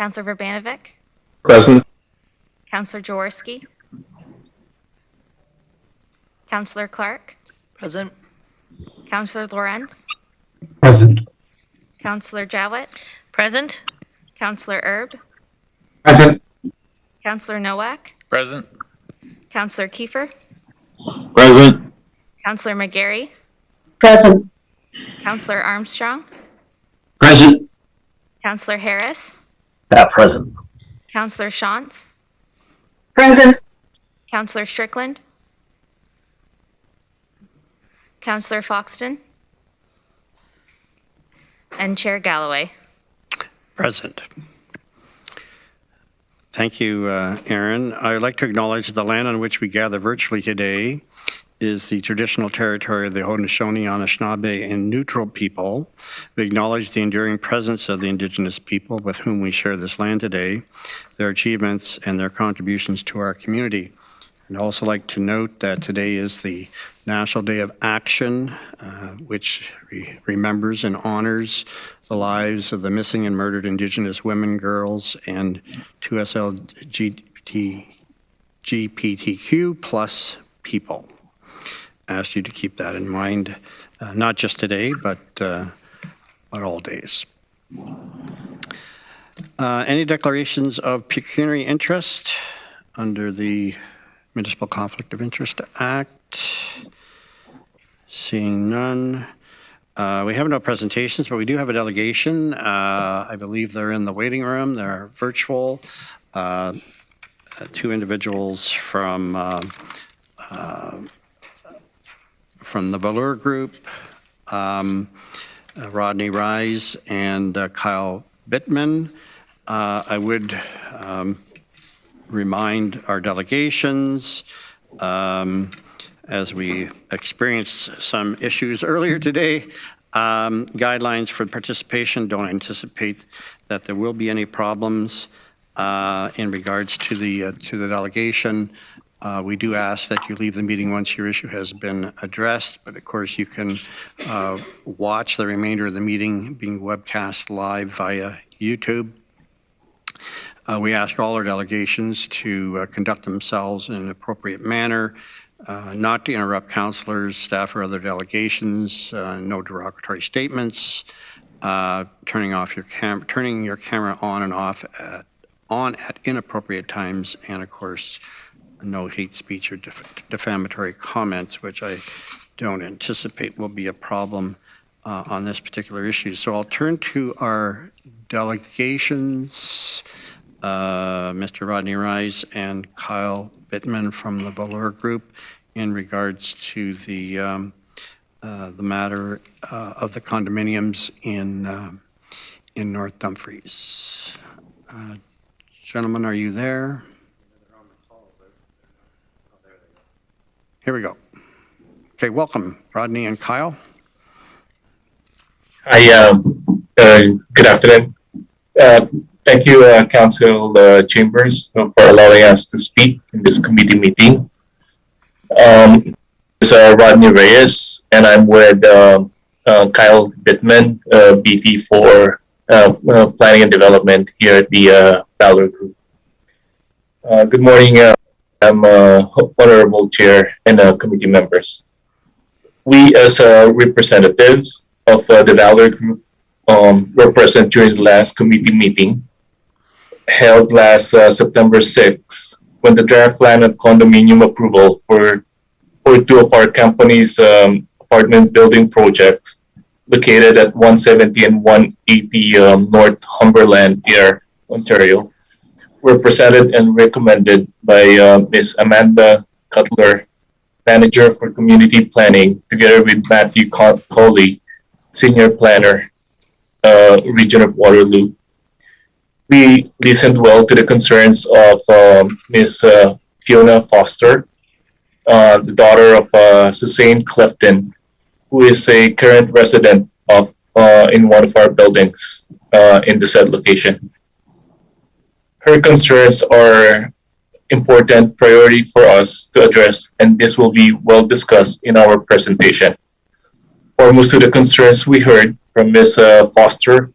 Counselor Verbanovic, Present. Counselor Jaworski, Counselor Clark, Present. Counselor Lorenz, Present. Counselor Jowett, Present. Counselor Erb, Present. Counselor Nowak, Present. Counselor Kiefer, Present. Counselor McGarry, Present. Counselor Armstrong, Present. Counselor Harris, Present. Counselor Shantz, Present. Counselor Strickland, Counselor Foxton, and Chair Galloway. Present. Thank you, Aaron. I would like to acknowledge that the land on which we gather virtually today is the traditional territory of the Haudenosaunee, Anishinaabe, and Neutral people. We acknowledge the enduring presence of the Indigenous people with whom we share this land today, their achievements, and their contributions to our community. I'd also like to note that today is the National Day of Action, which remembers and honors the lives of the missing and murdered Indigenous women, girls, and 2SLGBTQ plus people. I ask you to keep that in mind, not just today, but all days. Any declarations of pecuniary interest under the Municipal Conflict of Interest Act? Seeing none. We have no presentations, but we do have a delegation. I believe they're in the waiting room. They're virtual. Two individuals from the Velour Group, Rodney Rise and Kyle Bittman. I would remind our delegations, as we experienced some issues earlier today, guidelines for participation. Don't anticipate that there will be any problems in regards to the delegation. We do ask that you leave the meeting once your issue has been addressed, but of course you can watch the remainder of the meeting being webcast live via YouTube. We ask all our delegations to conduct themselves in an appropriate manner, not to interrupt councillors, staff, or other delegations, no derogatory statements, turning your camera on and off at inappropriate times, and of course, no hate speech or defamatory comments, which I don't anticipate will be a problem on this particular issue. So I'll turn to our delegations, Mr. Rodney Rise and Kyle Bittman from the Velour Group, in regards to the matter of the condominiums in North Dumfries. Gentlemen, are you there? Here we go. Okay, welcome, Rodney and Kyle. Hi, good afternoon. Thank you, Council Chambers, for allowing us to speak in this committee meeting. This is Rodney Reyes, and I'm with Kyle Bittman, BT for Planning and Development here at the Velour Group. Good morning. I'm Honorable Chair and committee members. We, as representatives of the Velour Group, were present during the last committee meeting held last September 6, when the draft plan of condominium approval for two of our company's apartment building projects located at 170 and 180 North Humberland here, Ontario, were presented and recommended by Ms. Amanda Cutler, Manager for Community Planning, together with Matthew Coley, Senior Planner, Region of Waterloo. We listened well to the concerns of Ms. Fiona Foster, the daughter of Suzanne Clifton, who is a current resident of in one of our buildings in the said location. Her concerns are important priority for us to address, and this will be well discussed in our presentation. For most of the concerns we heard from Ms. Foster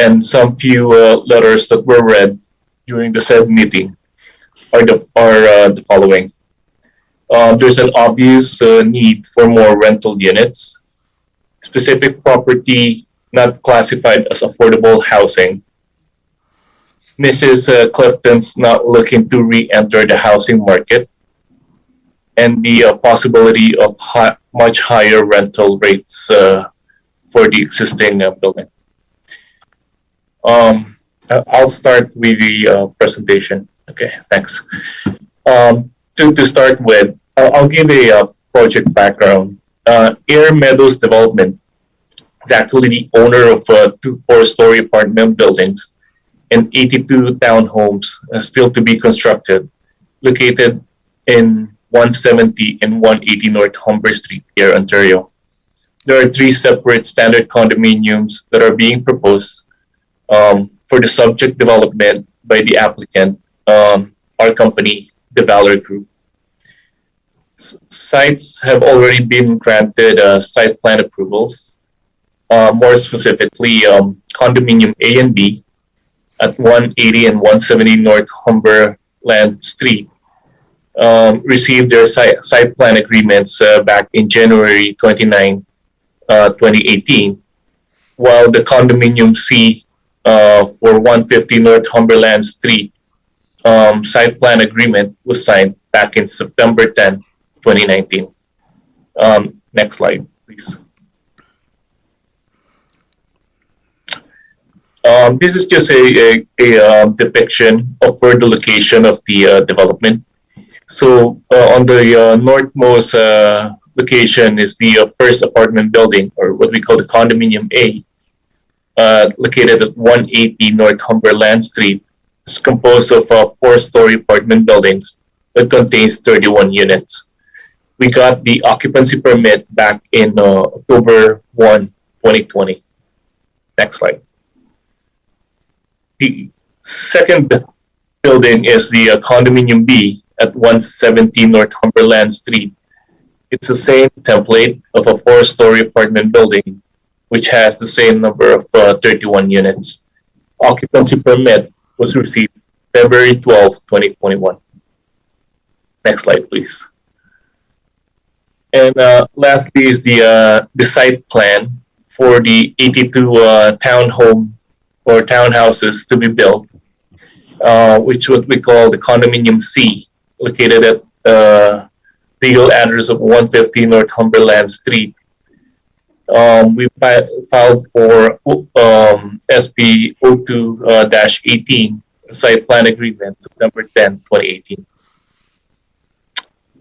and some few letters that were read during the said meeting are the following. There's an obvious need for more rental units, specific property not classified as affordable housing. Mrs. Clifton's not looking to re-enter the housing market, and the possibility of much higher rental rates for the existing building. I'll start with the presentation. Okay, thanks. To start with, I'll give a project background. Air Meadows Development is actually the owner of two four-story apartment buildings and 82 townhomes still to be constructed, located in 170 and 180 North Humber Street, Ayr, Ontario. There are three separate standard condominiums that are being proposed for the subject development by the applicant, our company, the Valor Group. Sites have already been granted site plan approvals. More specifically, condominium A and B at 180 and 170 North Humberland Street received their site plan agreements back in January 29, 2018, while the condominium C for 150 North Humberland Street site plan agreement was signed back in September 10, 2019. Next slide, please. This is just a depiction of where the location of the development. So on the northmost location is the first apartment building, or what we call the condominium A, located at 180 North Humberland Street. It's composed of four-story apartment buildings that contains 31 units. We got the occupancy permit back in October 1, 2020. Next slide. The second building is the condominium B at 170 North Humberland Street. It's the same template of a four-story apartment building, which has the same number of 31 units. Occupancy permit was received February 12, 2021. Next slide, please. And lastly is the site plan for the 82 townhome or townhouses to be built, which what we call the condominium C, located at legal address of 150 North Humberland Street. We filed for SB 02-18 site plan agreement September 10, 2018.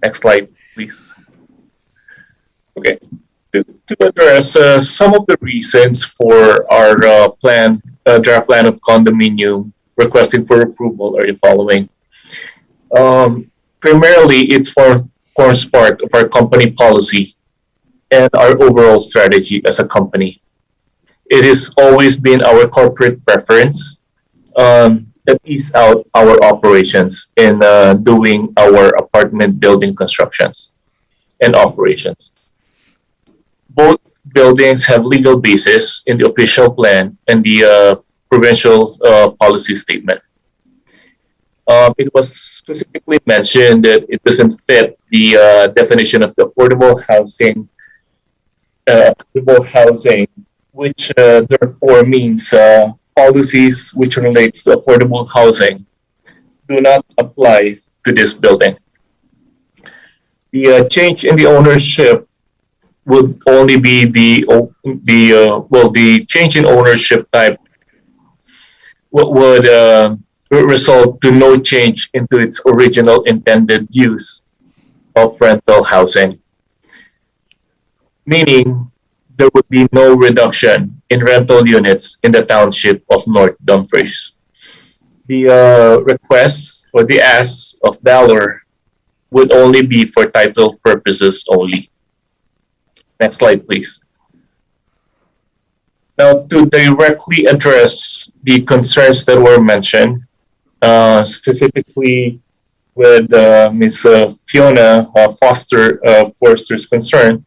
Next slide, please. Okay, to address some of the reasons for our draft plan of condominium requesting for approval are the following. Primarily, it forms part of our company policy and our overall strategy as a company. It has always been our corporate preference that ease out our operations in doing our apartment building constructions and operations. Both buildings have legal basis in the official plan and the provincial policy statement. It was specifically mentioned that it doesn't fit the definition of the affordable housing, which therefore means policies which relates to affordable housing do not apply to this building. The change in the ownership would only be the change in ownership type would result to no change into its original intended use of rental housing, meaning there would be no reduction in rental units in the township of North Dumfries. The requests or the asks of Valor would only be for title purposes only. Next slide, please. Now, to directly address the concerns that were mentioned, specifically with Ms. Fiona Forster's concern,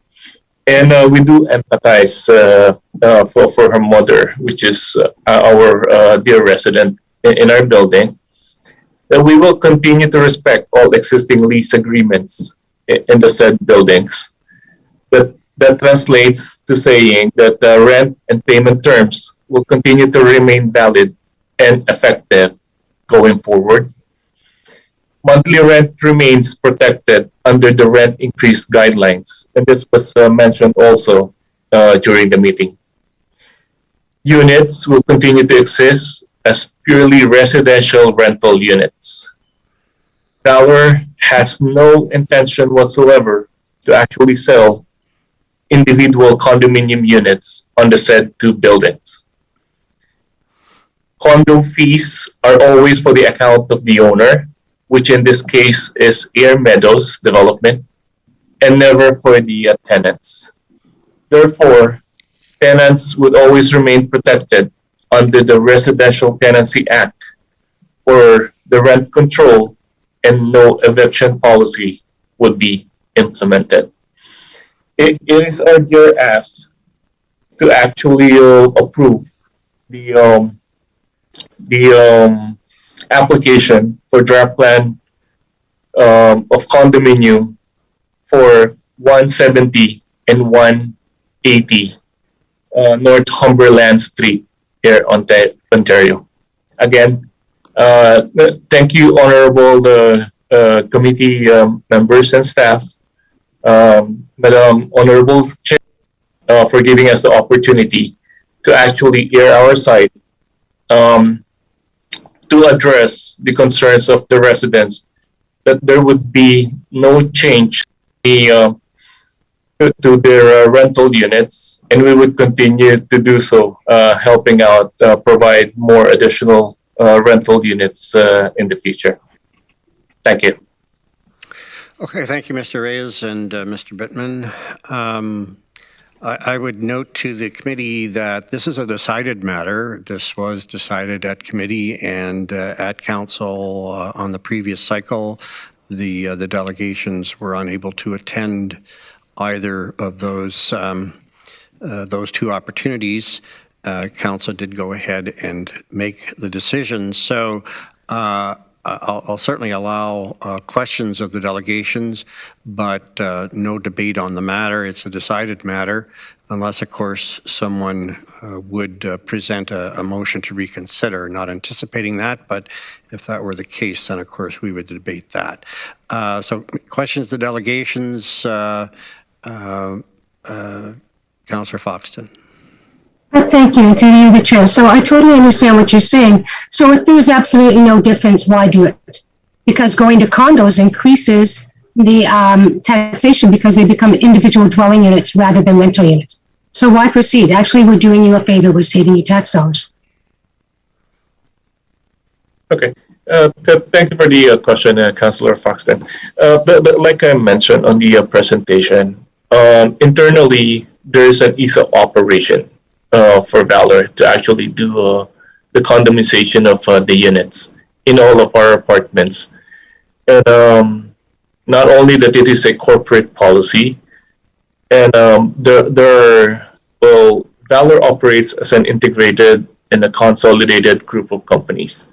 And we do empathize for her mother, which is our dear resident in our building, that we will continue to respect all existing lease agreements in the said buildings. That translates to saying that the rent and payment terms will continue to remain valid and effective going forward. Monthly rent remains protected under the rent increase guidelines, and this was mentioned also during the meeting. Units will continue to exist as purely residential rental units. Valor has no intention whatsoever to actually sell individual condominium units on the said two buildings. Condo fees are always for the account of the owner, which in this case is Air Meadows Development, and never for the tenants. Therefore, tenants would always remain protected under the Residential Tenancy Act, where the rent control and no eviction policy would be implemented. It is our dear ask to actually approve the application for draft plan of condominium for 170 and 180 Northumberland Street here on Ontario. Again, thank you, honorable committee members and staff, Madam Honorable Chair, for giving us the opportunity to actually air our side to address the concerns of the residents, that there would be no change to their rental units, and we would continue to do so, helping out provide more additional rental units in the future. Thank you. Okay, thank you, Mr. Reyes and Mr. Bittman. I would note to the committee that this is a decided matter. This was decided at committee and at council on the previous cycle. The delegations were unable to attend either of those two opportunities. Council did go ahead and make the decision. So I'll certainly allow questions of the delegations, but no debate on the matter. It's a decided matter, unless, of course, someone would present a motion to reconsider. Not anticipating that, but if that were the case, then, of course, we would debate that. So questions to delegations, Councillor Foxton. Thank you, and through you, the chair. So I totally understand what you're saying. So if there is absolutely no difference, why do it? Because going to condos increases the taxation because they become individual dwelling units rather than rental units. So why proceed? Actually, we're doing you a favor. We're saving you tax dollars. Okay. Thank you for the question, Councillor Foxton. But like I mentioned on the presentation, internally, there is an ease of operation for Valor to actually do the condominium of the units in all of our apartments. And not only that it is a corporate policy, and Valor operates as an integrated and a consolidated group of companies,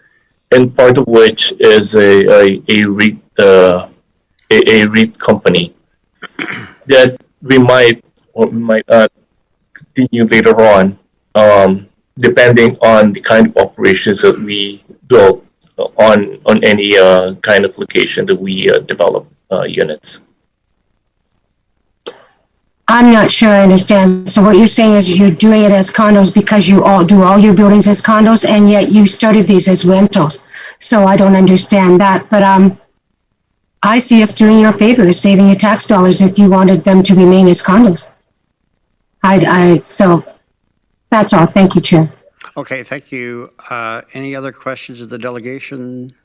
and part of which is a REIT company that we might not continue later on, depending on the kind of operations that we build on any kind of location that we develop units. I'm not sure I understand. So what you're saying is you're doing it as condos because you all do all your buildings as condos, and yet you started these as rentals. So I don't understand that, but I see us doing you a favor, is saving you tax dollars if you wanted them to remain as condos. So that's all. Thank you, Chair. Okay, thank you. Any other questions of the delegation?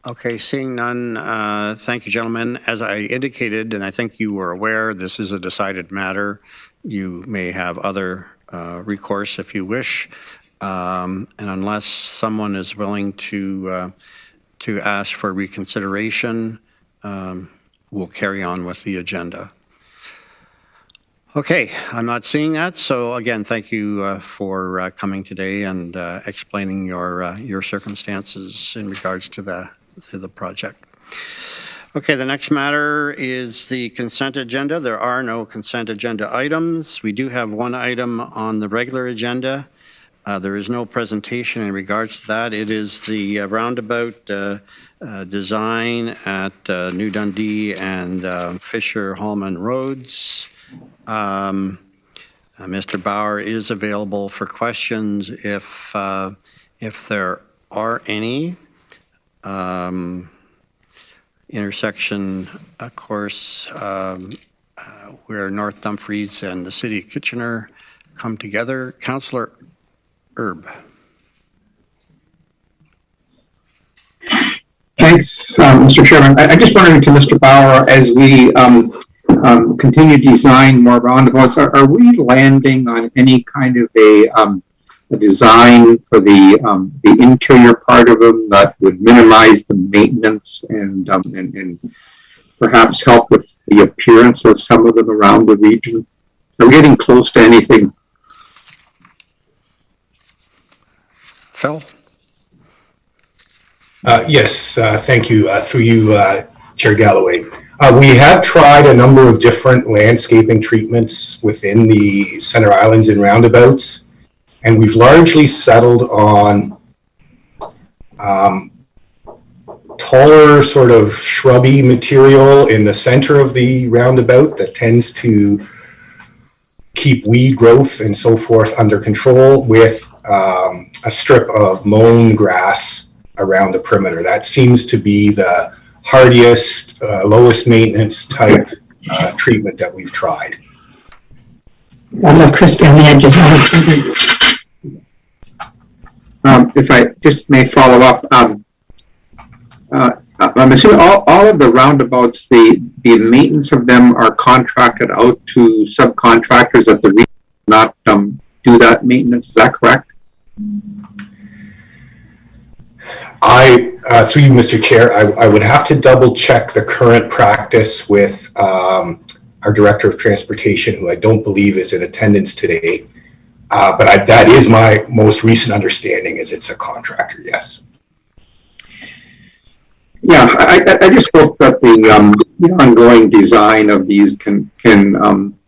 Okay, seeing none, thank you, gentlemen. As I indicated, and I think you were aware, this is a decided matter. You may have other recourse if you wish. And unless someone is willing to ask for reconsideration, we'll carry on with the agenda. Okay, I'm not seeing that. So again, thank you for coming today and explaining your circumstances in regards to the project. Okay, the next matter is the consent agenda. There are no consent agenda items. We do have one item on the regular agenda. There is no presentation in regards to that. It is the roundabout design at New Dundee and Fisher-Hallman Roads. Mr. Bauer is available for questions if there are any. Intersection, of course, where North Dumfries and the City of Kitchener come together. Councillor Erb. Thanks, Mr. Chairman. I just wondering to Mr. Bauer, as we continue to design more roundabouts, are we landing on any kind of a design for the interior part of them that would minimize the maintenance and perhaps help with the appearance of some of them around the region? Are we getting close to anything? Phil? Yes, thank you. Through you, Chair Galloway. We have tried a number of different landscaping treatments within the Center Islands and roundabouts, and we've largely settled on taller, sort of shrubby material in the center of the roundabout that tends to keep weed growth and so forth under control, with a strip of mown grass around the perimeter. That seems to be the hardiest, lowest maintenance type treatment that we've tried. I'm a crispy on the edges. If I just may follow up, I'm assuming all of the roundabouts, the maintenance of them are contracted out to subcontractors at the region, not do that maintenance. Is that correct? Through you, Mr. Chair, I would have to double check the current practice with our Director of Transportation, who I don't believe is in attendance today. But that is my most recent understanding, is it's a contractor, yes. Yeah, I just hope that the ongoing design of these can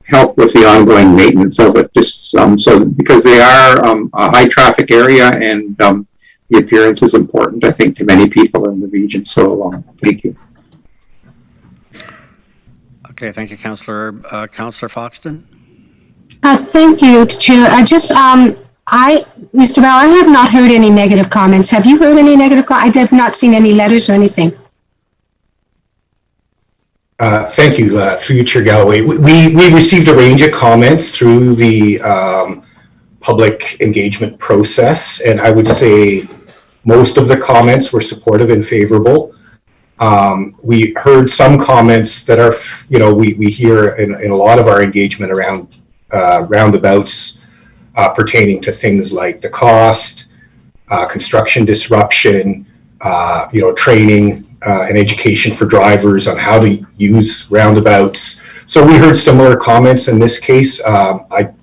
help with the ongoing maintenance of it, just so because they are a high traffic area, and the appearance is important, I think, to many people in the region. So thank you. Okay, thank you, Councillor. Councillor Foxton? Thank you, Chair. Mr. Bauer, I have not heard any negative comments. Have you heard any negative comments? I have not seen any letters or anything. Thank you, through you, Chair Galloway. We received a range of comments through the public engagement process, and I would say most of the comments were supportive and favorable. We heard some comments that are, we hear in a lot of our engagement around roundabouts pertaining to things like the cost, construction disruption, training and education for drivers on how to use roundabouts. So we heard similar comments in this case. I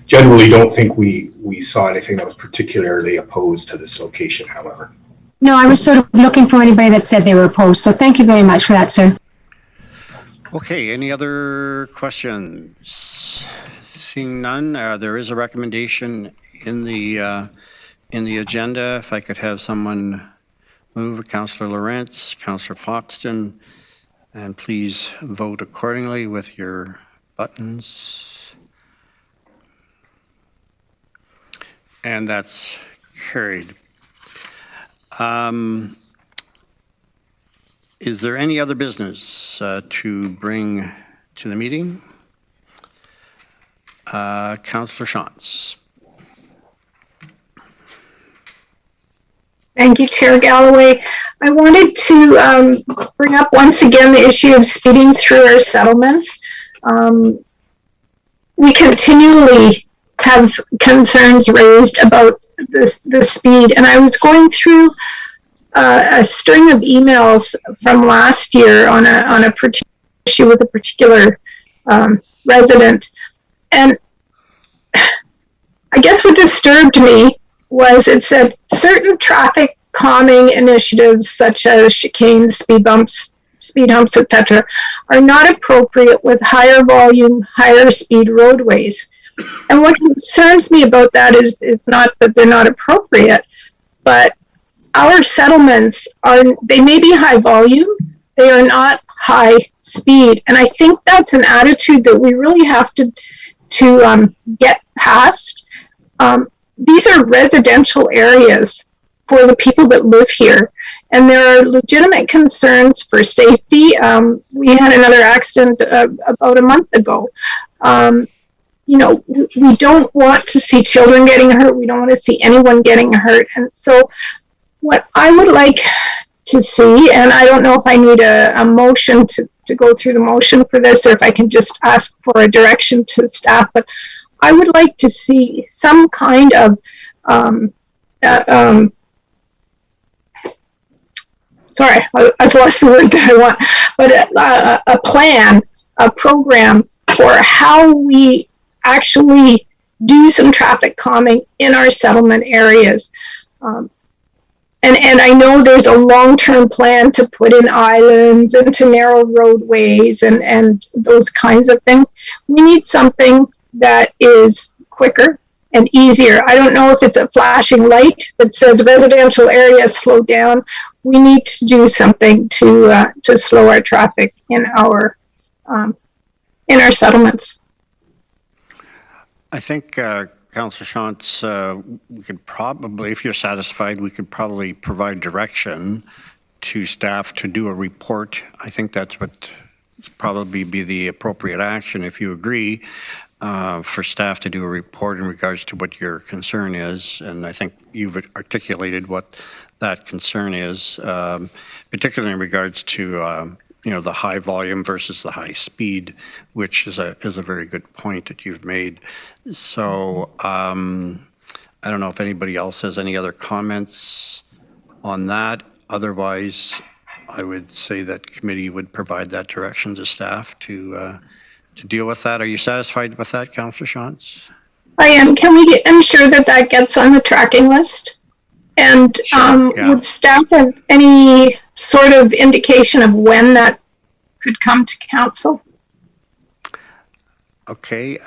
generally don't think we saw anything that was particularly opposed to this location, however. No, I was sort of looking for anybody that said they were opposed. So thank you very much for that, sir. Okay, any other questions? Seeing none, there is a recommendation in the agenda. If I could have someone move, Councillor Lawrence, Councillor Foxton, and please vote accordingly with your buttons. And that's carried. Is there any other business to bring to the meeting? Councillor Shantz. Thank you, Chair Galloway. I wanted to bring up once again the issue of speeding through our settlements. We continually have concerns raised about the speed, and I was going through a string of emails from last year on a particular issue with a particular resident. And I guess what disturbed me was it said certain traffic calming initiatives such as chicanes, speed bumps, speed humps, etc., are not appropriate with higher volume, higher speed roadways. And what concerns me about that is not that they're not appropriate, but our settlements they may be high volume, they are not high speed. And I think that's an attitude that we really have to get past. These are residential areas for the people that live here, and there are legitimate concerns for safety. We had another accident about a month ago. You know, we don't want to see children getting hurt. We don't want to see anyone getting hurt. And so what I would like to see, and I don't know if I need a motion to go through the motion for this, or if I can just ask for a direction to staff, but I would like to see some kind of sorry, I've lost the word that I want, but a plan, a program for how we actually do some traffic calming in our settlement areas. And I know there's a long-term plan to put in islands and to narrow roadways and those kinds of things. We need something that is quicker and easier. I don't know if it's a flashing light that says residential areas slow down. We need to do something to slow our traffic in our settlements. I think, Councillor Shantz, we could probably, if you're satisfied, we could probably provide direction to staff to do a report. I think that's what probably be the appropriate action, if you agree, for staff to do a report in regards to what your concern is. And I think you've articulated what that concern is, particularly in regards to you know, the high volume versus the high speed, which is a very good point that you've made. So I don't know if anybody else has any other comments on that. Otherwise, I would say that committee would provide that direction to staff to deal with that. Are you satisfied with that, Councillor Shantz? I am. Can we ensure that that gets on the tracking list? And Sure, yeah. would staff have any sort of indication of when that could come to council? Okay.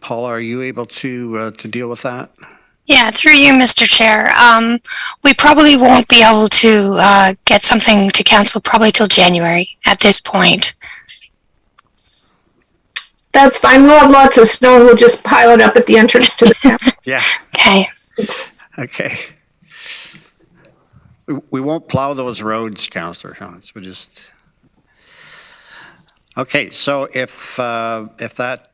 Paula, are you able to deal with that? Yeah, through you, Mr. Chair. We probably won't be able to get something to council probably till January at this point. That's fine. We'll have lots of snow and we'll just pile it up at the entrance to the camp. Yeah. Okay. Okay. We won't plow those roads, Councillor Shantz. We just. Okay. So if that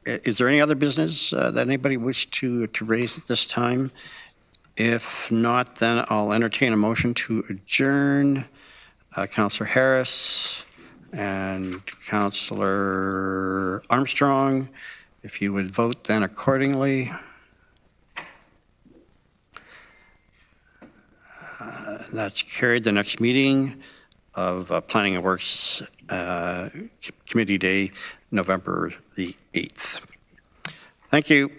is there any other business that anybody wish to raise at this time? If not, then I'll entertain a motion to adjourn. Councillor Harris and Councillor Armstrong, if you would vote then accordingly. That's carried. The next meeting of Planning and Works Committee Day, November the 8th. Thank you.